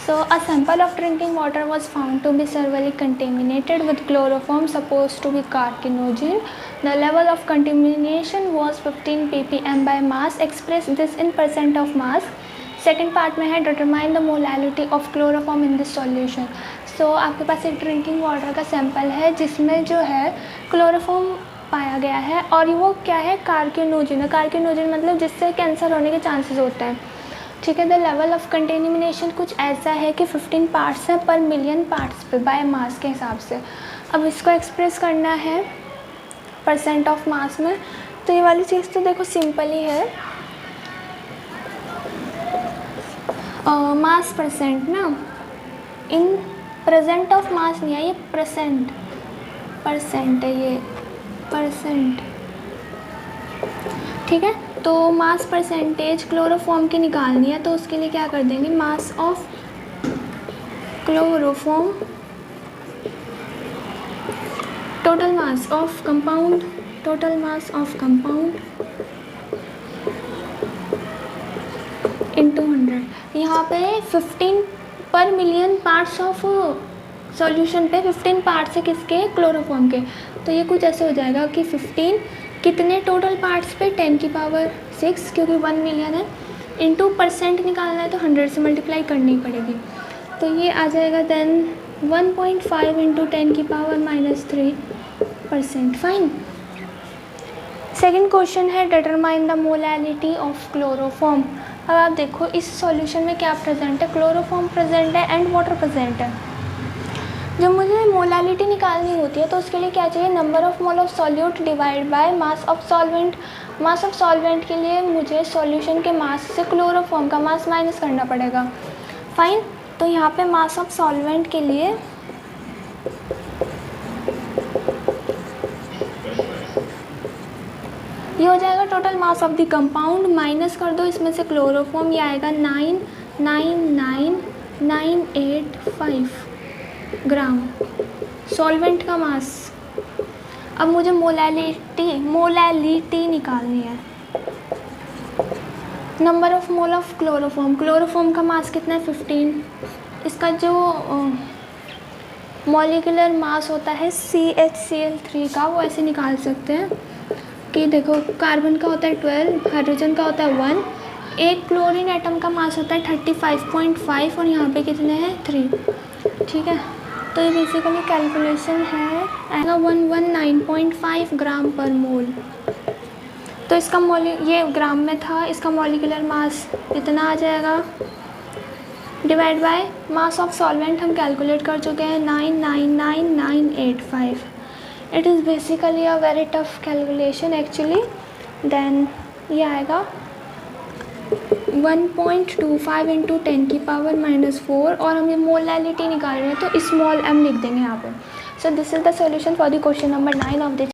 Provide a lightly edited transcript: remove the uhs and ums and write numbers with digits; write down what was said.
So a sample of drinking water was found to be severely contaminated with chloroform supposed to be carcinogen. The level of contamination was 15 ppm by mass. Express this in percent of mass. Second part में है determine the molality of chloroform in this solution. So आपके पास एक drinking water का sample है जिसमें जो है क्लोरोफॉर्म पाया गया है और वो क्या है, कार्किनोजन है. कार्किनोजन मतलब जिससे कैंसर होने के चांसेस होते हैं. ठीक है. द लेवल ऑफ कंटेमिनेशन कुछ ऐसा है कि 15 पार्ट्स हैं पर मिलियन पार्ट्स पे बाय मास के हिसाब से. अब इसको एक्सप्रेस करना है परसेंट ऑफ मास में. तो ये वाली चीज़ तो देखो सिंपल ही है. मास परसेंट ना, इन प्रेजेंट ऑफ मास नहीं है, ये परसेंट है, ये परसेंट. ठीक है. तो मास परसेंटेज क्लोरोफॉर्म की निकालनी है तो उसके लिए क्या कर देंगे, mass of chloroform total mass of compound into 100. यहाँ पे 15 पर मिलियन पार्ट्स ऑफ सॉल्यूशन पे 15 पार्ट्स है किसके, क्लोरोफॉर्म के. तो ये कुछ ऐसे हो जाएगा कि 15 कितने टोटल पार्ट्स पे 10 की पावर 6 क्योंकि 1 मिलियन है, इंटू परसेंट निकालना है तो 100 से मल्टीप्लाई करनी पड़ेगी. तो ये आ जाएगा देन 1.5 इंटू 10 की पावर -3%. फाइन. सेकेंड क्वेश्चन है determine the molality of chloroform. अब आप देखो इस सॉल्यूशन में क्या प्रेजेंट है, क्लोरोफॉर्म प्रेजेंट है एंड वाटर प्रेजेंट है. जब मुझे मोलैलिटी निकालनी होती है तो उसके लिए क्या चाहिए, number of mole of solute divide by mass of solvent. Mass of solvent के लिए मुझे सॉल्यूशन के मास से क्लोरोफॉर्म का मास माइनस करना पड़ेगा. फाइन. तो यहाँ पे मास ऑफ सॉल्वेंट के लिए ये हो जाएगा total mass of the compound, minus कर दो इसमें से क्लोरोफॉर्म, ये आएगा 999,985 ग्राम सॉल्वेंट का मास. अब मुझे मोलैलिटी निकालनी है. Number of mole of chloroform का मास कितना है, 15. इसका जो मॉलिक्यूलर मास होता है CHCl3 का, वो ऐसे निकाल सकते हैं कि देखो कार्बन का होता है 12, हाइड्रोजन का होता है 1, एक क्लोरीन एटम का मास होता है 35.5 और यहाँ पे कितने हैं 3. ठीक है. तो ये बेसिकली कैलकुलेशन है, आएगा 119.5 ग्राम पर मोल. तो इसका ये ग्राम में था, इसका मॉलिक्यूलर मास इतना आ जाएगा divide by mass of solvent हम कैलकुलेट कर चुके हैं 999,985. It is basically a very tough calculation actually. Then ये आएगा 1.25 इंटू 10 की पावर -4 और हम ये मोलैलिटी निकाल रहे हैं तो स्मॉल m लिख देंगे यहाँ पे. So this is the solution for the question number 9 of this